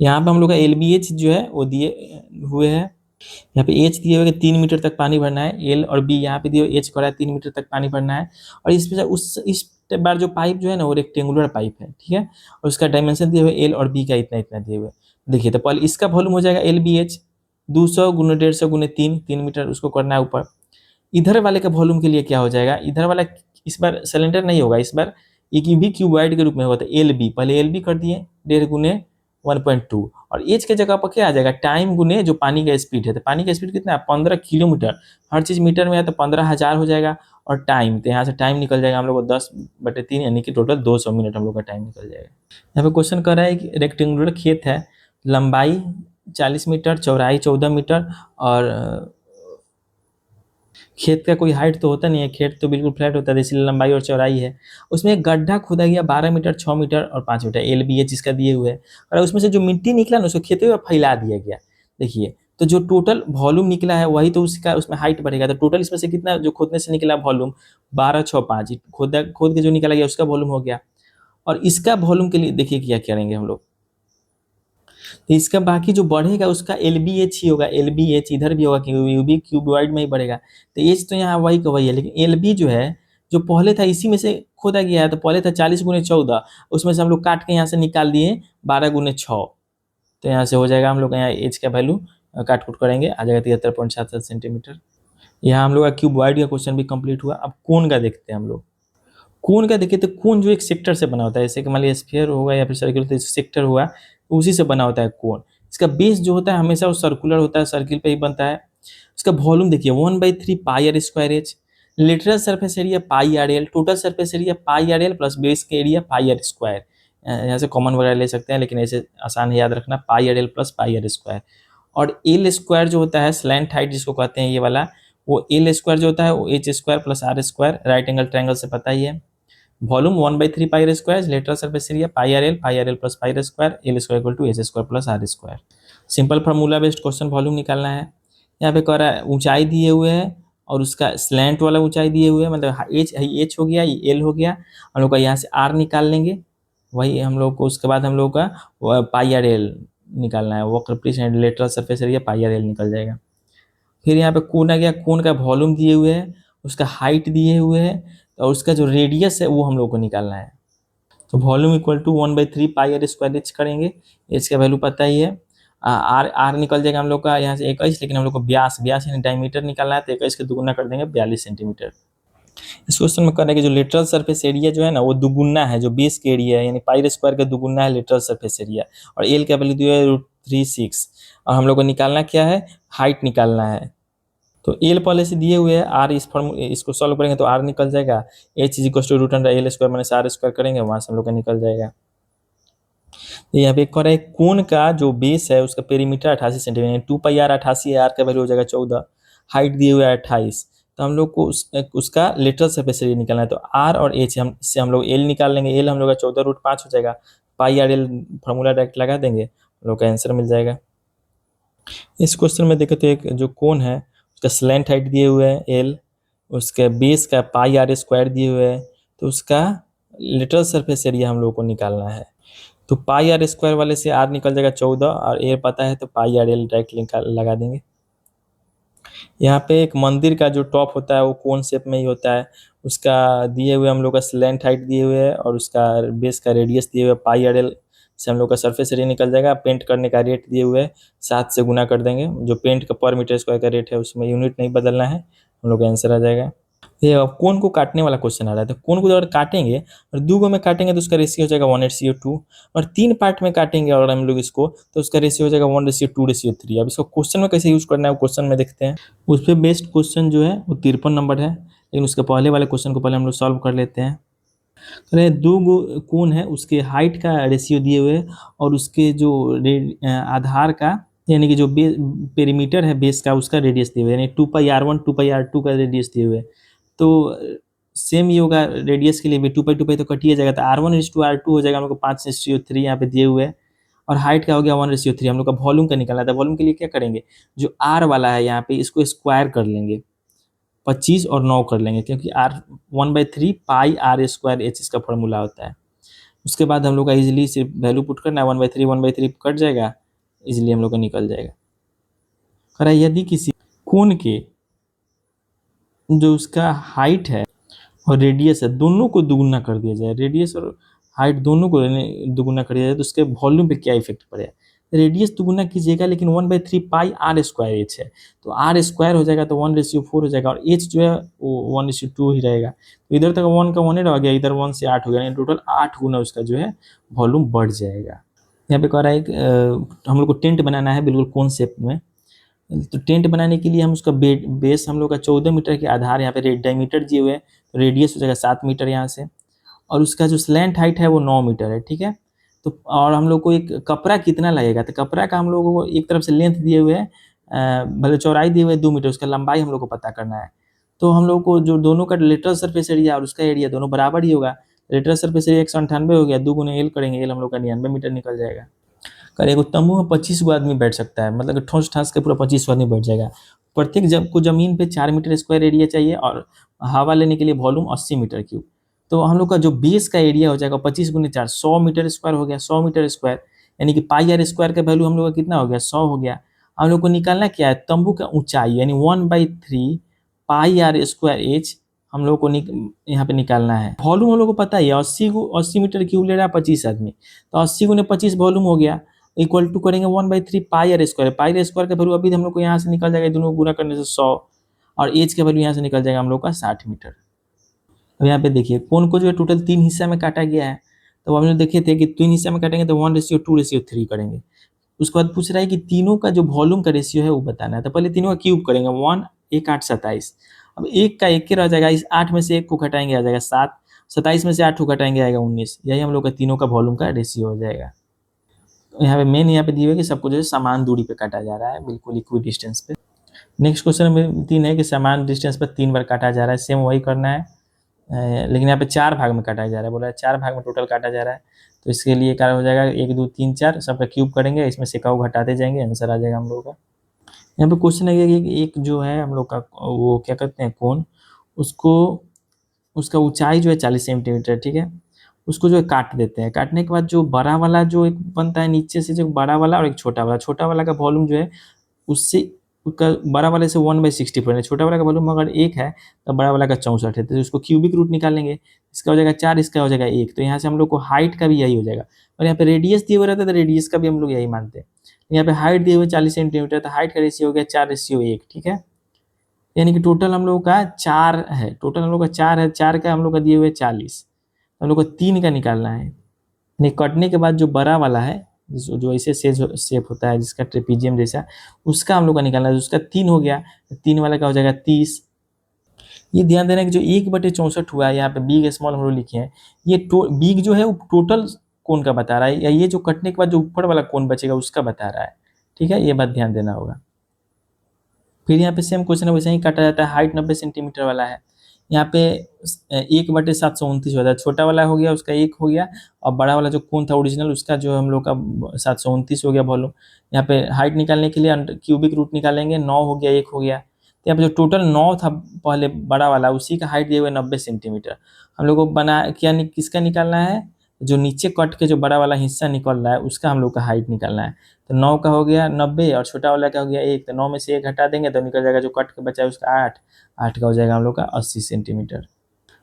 यहाँ पे हम लोग का एल बी एच जो है वो दिए हुए है। यहाँ पे एच दिए हुए 3 मीटर तक पानी भरना है, एल और बी यहाँ पे दिए हुए एच को 3 मीटर तक पानी भरना है। और इसमें इस बार जो पाइप जो है ना वो रेक्टेंगुलर पाइप है, ठीक है। और उसका डायमेंशन दिए हुए एल और बी का इतना इतना दिए हुए। देखिए तो पहले इसका वॉल्यूम हो जाएगा एल बी एच 200 गुने 150 गुने 3 मीटर उसको करना है ऊपर। इधर वाले का वॉल्यूम के लिए क्या हो जाएगा, इधर वाला इस बार सिलेंडर नहीं होगा, इस बार एक भी क्यूबॉइड के रूप में होगा। तो एल बी पहले एल बी कर दिए 1.5 गुने 1.2, और एच के जगह पर क्या आ जाएगा टाइम गुने जो पानी का स्पीड है। तो पानी का स्पीड कितना है 15 किलोमीटर, हर चीज मीटर में है तो 15,000 हो जाएगा। और टाइम तो यहाँ से टाइम निकल जाएगा हम लोग को 10/3 यानी कि टोटल 200 मिनट हम लोग का टाइम निकल जाएगा। यहाँ पे क्वेश्चन कर रहा है कि रेक्टेंगुलर खेत है, लंबाई 40 मीटर, चौड़ाई 14 मीटर, और खेत का कोई हाइट तो होता नहीं है, खेत तो बिल्कुल फ्लैट होता है, इसलिए लंबाई और चौड़ाई है। उसमें एक गड्ढा खोदा गया 12 मीटर, 6 मीटर और 5 मीटर, एल बी एच इसका दिए हुए है। और उसमें से जो मिट्टी निकला ना उसको खेते में फैला दिया गया। देखिए तो जो टोटल वॉल्यूम निकला है वही तो उसका उसमें हाइट बढ़ेगा। तो टोटल इसमें से कितना जो खोदने से निकला वॉल्यूम 12, 6, 5 खोद के जो निकला गया उसका वॉल्यूम हो गया। और इसका वॉल्यूम के लिए देखिए क्या करेंगे हम लोग, तो इसका बाकी जो बढ़ेगा उसका एल बी एच ही होगा। एल बी एच इधर भी होगा क्योंकि यू बी क्यूबॉइड में ही बढ़ेगा। तो एच तो यहाँ वही का वही है, लेकिन एल बी जो है जो पहले था इसी में से खोदा गया है। तो पहले था 40 गुने 14, उसमें से हम लोग काट के यहाँ से निकाल दिए 12 गुने 6। तो यहाँ से हो जाएगा हम लोग यहाँ एच का वैल्यू काट कुट करेंगे आ जाएगा 73.77 सेंटीमीटर। यहाँ हम लोग का क्यूबॉइड का क्वेश्चन भी कंप्लीट हुआ। अब कोन का देखते हैं हम लोग। कोन का देखिए तो कोन जो एक सेक्टर से बना होता है, जैसे कि मान लिया स्फीयर होगा या फिर सर्किल, तो सेक्टर हुआ तो उसी से बना होता है कोन। इसका बेस जो होता है हमेशा वो सर्कुलर होता है, सर्किल पे ही बनता है। इसका वॉल्यूम देखिए 1/3 pi are square h, lateral surface area pi are l, total surface area pi R L plus base के एरिया पाई आर स्क्वायर। यहाँ से कॉमन वगैरह ले सकते हैं, लेकिन ऐसे आसान है याद रखना, pi R L plus pi are square. और एल स्क्वायर जो होता है स्लैंट हाइट जिसको कहते हैं ये वाला, वो एल स्क्वायर जो होता है वो H square plus R square, right angle triangle से पता ही है। Volume 1/3 pi are square, lateral surface area pi R L plus pi are square, L square equal to H square plus R square. Simple formula based question volume निकालना है। यहाँ पे कह रहा है ऊंचाई दिए हुए है और उसका स्लैंट वाला ऊंचाई दिए हुए है, मतलब एच हो गया, ये एल हो गया। हम लोग का यहाँ से आर निकाल लेंगे, वही हम लोग को उसके बाद हम लोग का पाई आर एल निकालना है, वक्र पृष्ठ lateral surface area pi R L निकल जाएगा। फिर यहाँ पे कोन आ गया, कोन का वॉल्यूम दिए हुए है, उसका हाइट दिए हुए है, और उसका जो रेडियस है वो हम लोग को निकालना है। तो volume equal to 1/3 pi are square H करेंगे, एच का वैल्यू पता ही है। आर आर निकल जाएगा हम लोग का यहाँ से 21, लेकिन हम लोग को 82 यानी डायमीटर निकालना है, तो 21 के दुगुना कर देंगे 42 सेंटीमीटर। इस क्वेश्चन में कहना है कि जो लेटरल सरफेस एरिया जो है ना वो दुगुना है जो बेस के एरिया है, यानी पाई स्क्वायर का दुगुना है लेटरल सरफेस एरिया, और एल का वैल्यू दिया है √36। और हम लोग को निकालना क्या है, हाइट निकालना है। तो एल पहले से दिए हुए है, आर इसको सॉल्व करेंगे तो आर निकल जाएगा, एच इज इक्वल टू √एल स्क्वायर माइनस आर स्क्वायर करेंगे, वहां से हम लोग का निकल जाएगा। तो यहाँ पे कह रहा है कोन का जो बेस है उसका पेरीमीटर 88 सेंटीमीटर, 2 पाई आर 88 है, आर का वैल्यू हो जाएगा 14, हाइट दिए हुए है 28। तो हम लोग को उसका लेटरल सरफेस एरिया निकालना है। तो आर और एच इससे हम लोग एल निकाल लेंगे, एल हम लोग का 14√5 हो जाएगा, पाई आर एल फॉर्मूला डायरेक्ट लगा देंगे, हम लोग का आंसर मिल जाएगा। इस क्वेश्चन में देखें तो एक जो कोन है उसका स्लैंट हाइट दिए हुए है एल, उसके बेस का पाई आर स्क्वायर दिए हुए है, तो उसका लेटरल सरफेस एरिया हम लोग को निकालना है। तो पाई आर स्क्वायर वाले से आर निकल जाएगा 14, और ए पता है तो पाई आर एल डायरेक्ट लगा देंगे। यहाँ पे एक मंदिर का जो टॉप होता है वो कोन शेप में ही होता है, उसका दिए हुए हम लोग का स्लैंट हाइट दिए हुए है, और उसका बेस का रेडियस दिए हुए पाई आर एल से हम लोग का सरफेस एरिया निकल जाएगा। पेंट करने का रेट दिए हुए है 7 से गुना कर देंगे, जो पेंट का पर मीटर स्क्वायर का रेट है उसमें यूनिट नहीं बदलना है, हम लोग का आंसर आ जाएगा। ये अब कोन को काटने वाला क्वेश्चन आ रहा है। तो कोन को अगर काटेंगे और 2 गो में काटेंगे तो उसका रेशियो हो जाएगा 1:2, और 3 पार्ट में काटेंगे अगर हम लोग इसको तो उसका रेशियो हो जाएगा 1:2:3। अब इसको क्वेश्चन में कैसे यूज करना है वो क्वेश्चन में देखते हैं। उस पर बेस्ड क्वेश्चन जो है वो 53 नंबर है, लेकिन उसके पहले वाले क्वेश्चन को पहले हम लोग सॉल्व कर लेते हैं। तो 2 गो कोन है उसके हाइट का रेशियो दिए हुए, और उसके जो आधार का यानी कि जो पेरीमीटर है बेस का उसका रेडियस दिए हुए, यानी 2 पाई r1 2 पाई r2 का रेडियस दिए हुए। तो सेम ही होगा रेडियस के लिए भी, 2 पाई 2 पाई तो कटिए जाएगा, तो r1:r2 हो जाएगा हम लोग को 5:3 यहाँ पे दिए हुए है। और हाइट का हो गया 1:3। हम लोग का वॉल्यूम का निकालना था। वॉल्यूम के लिए क्या करेंगे, जो आर वाला है यहाँ पे इसको स्क्वायर कर लेंगे, 25 और 9 कर लेंगे, क्योंकि R 1/3 pi are square H इसका फॉर्मूला होता है। उसके बाद हम लोग का इजिली सिर्फ वैल्यू पुट करना है, 1/3 कट जाएगा, इजिली हम लोग का निकल जाएगा। करा यदि किसी कोण के जो उसका हाइट है और रेडियस है दोनों को दुगुना कर दिया जाए, रेडियस और हाइट दोनों को दुगुना कर दिया जाए, तो उसके वॉल्यूम पे क्या इफेक्ट पड़ेगा। रेडियस दुगुना कीजिएगा लेकिन 1/3 पाई आर स्क्वायर एच है, तो आर स्क्वायर हो जाएगा तो 1:4 हो जाएगा, और एच जो है वो 1:2 ही रहेगा। तो इधर तक 1 का 1 रह गया, इधर 1 से 8 हो गया, टोटल 8 गुना उसका जो है वॉल्यूम बढ़ जाएगा। यहाँ पे कह रहा है हम लोग को टेंट बनाना है बिल्कुल कौन शेप में। तो टेंट बनाने के लिए हम उसका बेस हम लोग का 14 मीटर के आधार यहाँ पे डायमीटर दिए हुए हैं, तो रेडियस हो जाएगा 7 मीटर यहाँ से, और उसका जो स्लैंट हाइट है वो 9 मीटर है, ठीक है। तो और हम लोग को एक कपड़ा कितना लगेगा, तो कपड़ा का हम लोगों को एक तरफ से लेंथ दिए हुए है, भले चौड़ाई दिए हुए है 2 मीटर, उसका लंबाई हम लोग को पता करना है। तो हम लोग को जो दोनों का लेटरल सरफेस एरिया और उसका एरिया दोनों बराबर ही होगा। लेटरल सरफेस एरिया 198 हो गया, 2 गुना एल करेंगे, एल हम लोग का 99 मीटर निकल जाएगा। कर एगो तंबू में 25 गो आदमी बैठ सकता है, मतलब कि ठोस ठास के पूरा 25 आदमी बैठ जाएगा। प्रत्येक जब को जमीन पे 4 मीटर स्क्वायर एरिया चाहिए, और हवा लेने के लिए वॉल्यूम 80 मीटर क्यूब। तो हम लोग का जो बेस का एरिया हो जाएगा 25 गुने 4, 100 मीटर स्क्वायर हो गया, 100 मीटर स्क्वायर, यानी कि पाई आर स्क्वायर का वैल्यू हम लोग का कितना हो गया, 100 हो गया। हम लोग को निकालना क्या है, तंबू का ऊंचाई, यानी 1/3 पाई आर स्क्वायर एच हम लोग को यहाँ पे निकालना है। वॉल्यूम हम लोग को पता ही है, 80 मीटर क्यूब ले रहा है 25 आदमी, तो 80 गुने 25 वॉल्यूम हो गया, इक्वल टू करेंगे 1/3 pi are square. Pi are square का वैल्यू अभी हम लोग को यहाँ से निकल जाएगा, दोनों को गुना करने से 100, और एच का वैल्यू यहाँ से निकल जाएगा हम लोग का 60 मीटर। अब यहाँ पे देखिए कोण को जो है टोटल 3 हिस्सा में काटा गया है। तो हम लोग देखे थे कि 3 हिस्सा में काटेंगे तो 1:2:3 करेंगे। उसके बाद पूछ रहा है कि तीनों का जो वॉल्यूम का रेशियो है वो बताना है। तो पहले तीनों का क्यूब करेंगे, 1 1 8 27। अब एक का एक के रह जाएगा, इस 8 में से एक को घटाएंगे आ जाएगा 7, 27 में से 8 को घटाएंगे आएगा 19। यही हम लोग का तीनों का वॉल्यूम का रेशियो हो जाएगा। यहाँ पे मेन यहाँ पे दिए हुए कि सबको जो है समान दूरी पे काटा जा रहा है, बिल्कुल इक्वल डिस्टेंस पे। नेक्स्ट क्वेश्चन नंबर 3 है कि समान डिस्टेंस पर 3 बार काटा जा रहा है, सेम वही करना है, लेकिन यहाँ पे 4 भाग में काटा जा रहा है, बोला है 4 भाग में टोटल काटा जा रहा है। तो इसके लिए क्या हो जाएगा, 1 2 3 4 सबका क्यूब करेंगे, इसमें से काऊ घटाते जाएंगे, आंसर आ जाएगा हम लोगों का। यहाँ पे क्वेश्चन है कि एक जो है हम लोग का वो क्या कहते हैं कोण, उसको उसका ऊंचाई जो है 40 सेंटीमीटर, ठीक है। उसको जो है काट देते हैं, काटने के बाद जो बड़ा वाला जो एक बनता है नीचे से, जो बड़ा वाला और एक छोटा वाला का वॉल्यूम जो है उससे उसका बड़ा वाले से 1/64 है, छोटा वाला का वॉल्यूम अगर 1 है तो बड़ा वाला का 64 है, तो उसको क्यूबिक रूट निकालेंगे, इसका हो जाएगा 4, इसका हो जाएगा 1। तो यहाँ से हम लोग को हाइट का भी यही हो जाएगा, और यहाँ पे रेडियस दिए हुए रहता है तो रेडियस का भी हम लोग यही मानते हैं। यहाँ पे हाइट दिए हुए 40 सेंटीमीटर, तो हाइट का रेशियो हो गया 4:1, ठीक है। यानी कि टोटल हम लोग का 4 है, टोटल हम लोग का 4 है, 4 का हम लोग का दिए हुए 40, हम लोग को 3 का निकालना है। नहीं, कटने के बाद जो बड़ा वाला है जो ऐसे शेप होता है जिसका ट्रेपीजियम जैसा, उसका हम लोग का निकालना है, उसका 3 हो गया, 3 वाला का हो जाएगा 30। ये ध्यान देना कि जो 1/64 हुआ है यहाँ पे बिग स्मॉल हम लोग लिखे हैं, ये बिग जो है वो टोटल कोण का बता रहा है, या ये जो कटने के बाद जो ऊपर वाला कोण बचेगा उसका बता रहा है, ठीक है, ये बात ध्यान देना होगा। फिर यहाँ पे सेम क्वेश्चन है, वैसे ही काटा जाता है। हाइट 90 सेंटीमीटर वाला है, यहाँ पे 1/729 होता है, छोटा वाला हो गया उसका 1 हो गया, और बड़ा वाला जो कोण था ओरिजिनल उसका जो हम लोग का 729 हो गया वॉल्यूम। यहाँ पे हाइट निकालने के लिए क्यूबिक रूट निकालेंगे, 9 हो गया, 1 हो गया, तो यहाँ पे जो टोटल 9 था पहले बड़ा वाला, उसी का हाइट दिए हुए 90 सेंटीमीटर। हम लोग को बना क्या किसका निकालना है, जो नीचे कट के जो बड़ा वाला हिस्सा निकल रहा है उसका हम लोग का हाइट निकालना है। तो 9 का हो गया 90, और छोटा वाला का हो गया 1, तो 9 में से 1 हटा देंगे तो निकल जाएगा जो कट के बचा है उसका 8, 8 का हो जाएगा हम लोग का 80 सेंटीमीटर।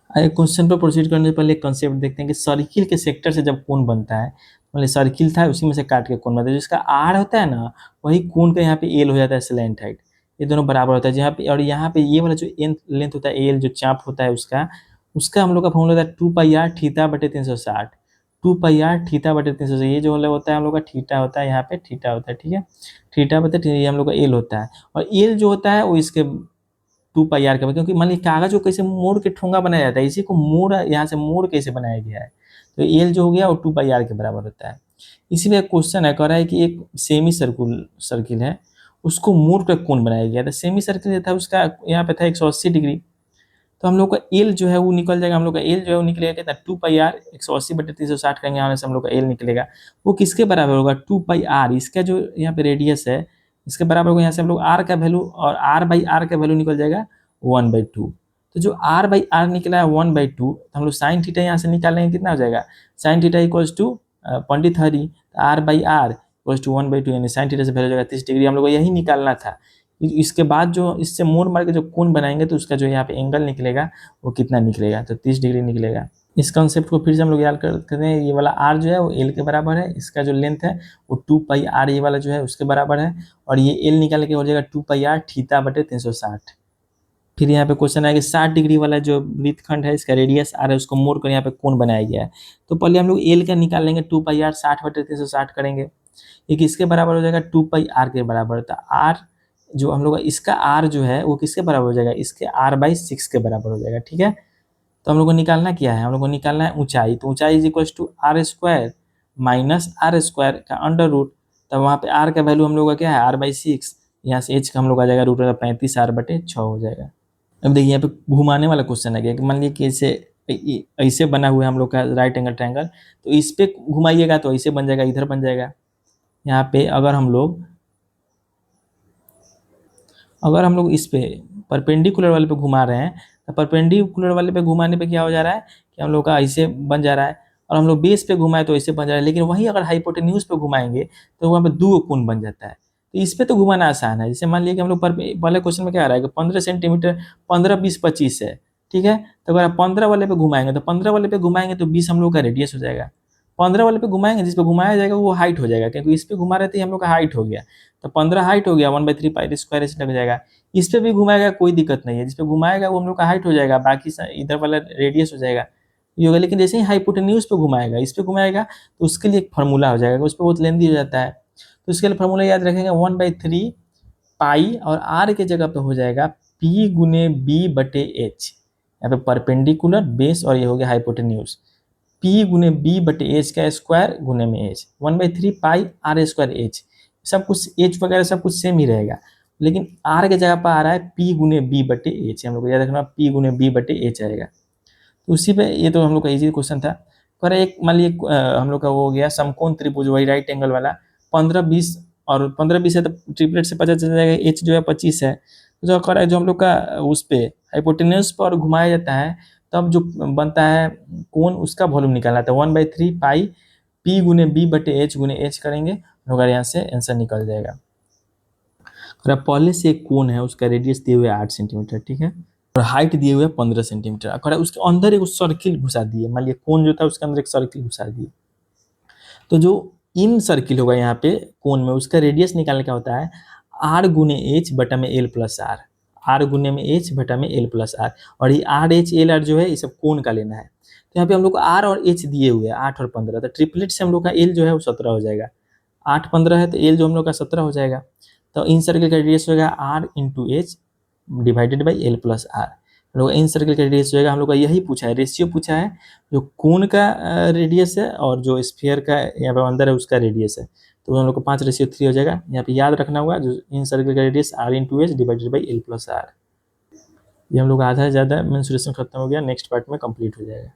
आइए क्वेश्चन पर प्रोसीड करने से पहले एक कंसेप्ट देखते हैं कि सर्किल के सेक्टर से जब कोण बनता है, मतलब सर्किल था उसी में से काट के कोण बनता है, जिसका आर होता है ना वही कोण का यहाँ पे एल हो जाता है, स्लैंट हाइट, ये दोनों बराबर होता है जहाँ पे, और यहाँ पे ये वाला जो लेंथ होता है एल, जो चाप होता है उसका उसका हम लोग का फॉर्मूला होता है 2πr थीटा बटे 360, 2πr थीटा बटे 360, ये जो होता है हम लोग का थीटा होता है, यहाँ पे थीटा होता है, ठीक है, थीटा बटे थीटा, ये हम लोग का एल होता है, और एल जो होता है वो इसके 2πr का, क्योंकि मान लीजिए कागज को कैसे मोड़ के ठोंगा बनाया जाता है, इसी को मोड़ यहाँ से मोड़ कैसे बनाया गया है, तो एल जो हो गया वो 2πr के बराबर होता है। इसीलिए क्वेश्चन है, कह रहा है कि एक सेमी सर्किल है, उसको मोड़ कर कोण बनाया गया था, सेमी सर्किल था उसका यहाँ पे था 180 डिग्री, तो हम लोग का एल जो है वो निकल जाएगा, हम लोग का एल जो है वो निकलेगा कितना 2πr 180/360 करेंगे, यहाँ से हम लोग का एल निकलेगा वो किसके बराबर होगा 2πr, इसका जो यहाँ पे रेडियस है इसके बराबर होगा। यहाँ से हम लोग r का वैल्यू और r/r का वैल्यू निकल जाएगा 1/2। तो जो r/r निकला है 1/2, तो हम लोग साइन थीटा यहाँ से निकालेंगे कितना हो जाएगा, साइन थीटा इक्वल्स टू पंडित हरी r/r इक्वल्स टू 1/2, यानी साइन थीटा से वैल्यू हो जाएगा 30 डिग्री। हम लोग को यही निकालना था। इसके बाद जो इससे मोड़ मार के जो कोण बनाएंगे तो उसका जो यहाँ पे एंगल निकलेगा वो कितना निकलेगा, तो 30 डिग्री निकलेगा। इस कॉन्सेप्ट को फिर से हम लोग याद करते हैं। ये वाला r जो है वो l के बराबर है, इसका जो लेंथ है वो 2πr ये वाला जो है उसके बराबर है, और ये l निकाल के हो जाएगा 2πr θ/360। फिर यहाँ पे क्वेश्चन है कि 60 डिग्री वाला जो वृत्तखंड है इसका रेडियस r है, उसको मोड़ कर यहाँ पे कोण बनाया गया है। तो पहले हम लोग l का निकाल लेंगे, 2πr 60/360 करेंगे, ये किसके बराबर हो जाएगा 2πr के बराबर। तो r जो हम लोग इसका r जो है वो किसके बराबर हो जाएगा, इसके r/6 के बराबर हो जाएगा। ठीक है, तो हम लोग को निकालना क्या है, हम लोग को निकालना है ऊंचाई। तो ऊंचाई is equal to r² minus r² का अंडर रूट। तब वहाँ पे r का वैल्यू हम लोग का क्या है r/6, यहाँ से h का हम लोग आ जाएगा √35r/6 हो जाएगा। अब देखिए यहाँ पे घुमाने वाला क्वेश्चन है कि मान लीजिए कि ऐसे बना हुआ है हम लोग का राइट एंगल ट्रायंगल, तो इस पे घुमाइएगा तो ऐसे बन जाएगा, इधर बन जाएगा। यहाँ पे अगर हम लोग इस पे परपेंडिकुलर वाले पे घुमा रहे हैं, तो परपेंडिकुलर वाले पे घुमाने पे क्या हो जा रहा है कि हम लोग का ऐसे बन जा रहा है, और हम लोग बेस पे घुमाए तो ऐसे बन जा रहा है। लेकिन वही अगर हाइपोटेन्यूज पे घुमाएंगे तो वहाँ पे दो कोण बन जाता है। तो इस पे तो घुमाना आसान है। जैसे मान लिया कि हम लोग पहले क्वेश्चन में क्या आ रहा है कि 15 सेंटीमीटर 15, 20, 25 है। ठीक है, तो अगर आप 15 वाले पे घुमाएंगे तो 15 वाले पे घुमाएंगे तो 20 हम लोग का रेडियस हो जाएगा। 15 वाले पे घुमाएंगे, जिस पे घुमाया जाएगा वो हाइट हो जाएगा, क्योंकि इस पे घुमा रहे थे हम लोग का हाइट हो गया। तो 15 हाइट हो गया, 1/3 पाई स्क्वायर ऐसे लग जाएगा। इस पे भी घुमाएगा कोई दिक्कत नहीं है, जिस पे घुमाएगा वो हम लोग का हाइट हो जाएगा, बाकी इधर वाला रेडियस हो जाएगा, ये होगा। लेकिन जैसे ही हाइपोटेन्यूज पे घुमाएगा, इस पे घुमाएगा तो उसके लिए एक फार्मूला हो जाएगा, उस पर बहुत लेंदी हो जाता है। तो उसके लिए फार्मूला याद रखेंगे 1/3 पाई, और r के जगह पे हो जाएगा p गुने b/h। यहाँ पे परपेंडिकुलर बेस और ये हो गया हाइपोटेन्यूज, p गुने b/h का स्क्वायर गुने में h, 1/3 पाई r²h। सब कुछ h वगैरह सब कुछ सेम ही रहेगा, लेकिन r के जगह पर आ रहा है p गुने b/h। हम लोग को याद रखना p गुने b/h आएगा। तो उसी पे ये तो हम लोग का इजी क्वेश्चन था। कर एक मान लीजिए हम लोग का वो हो गया समकोण त्रिभुज, वही राइट एंगल वाला 15, 20 और 15, 20 है तो ट्रिपलेट से पता चल जाएगा h जो है 25 है। तो जो कर जो हम लोग का उस पे हाइपोटेन्यूज पर घुमाया जाता है तब जो बनता है कोण, उसका वॉल्यूम निकालना था 1/3 पाई p गुने b/h गुने h करेंगे, हम लोग यहाँ से आंसर निकल जाएगा। और पहले से एक कोण है, उसका रेडियस दिए हुए 8 सेंटीमीटर, ठीक है, और हाइट दिए हुए 15 सेंटीमीटर। अगर उसके अंदर एक सर्किल घुसा दिए, मान लिया कोण जो था उसके अंदर एक सर्किल घुसा दिए, तो जो इन सर्किल होगा यहाँ पे कोण में, उसका रेडियस निकालने का होता है r गुने h बटा में l प्लस r, r गुने में h बटा में l प्लस r। और ये r h l r जो है ये सब कोण का लेना है। तो यहाँ पे हम लोग को r और h दिए हुए हैं 8 और 15, तो ट्रिपलेट से हम लोग का l जो है वो 17 हो जाएगा। 8, 15 है तो l जो हम लोग का 17 हो जाएगा। तो इन सर्किल का रेडियस होगा r into H divided by l plus r। हम लोग इन सर्किल का रेडियस होगा, हम लोग का यही पूछा है, रेशियो पूछा है, जो कोण का रेडियस है और जो स्फीयर का यहाँ पे अंदर है उसका रेडियस है। तो हम लोग को 5:3 हो जाएगा। यहाँ पे याद रखना होगा जो इन सर्किल का radius r into H divided by l plus r। ये हम लोग आधा से ज़्यादा मेंसुरेशन खत्म हो गया, नेक्स्ट पार्ट में कंप्लीट हो जाएगा।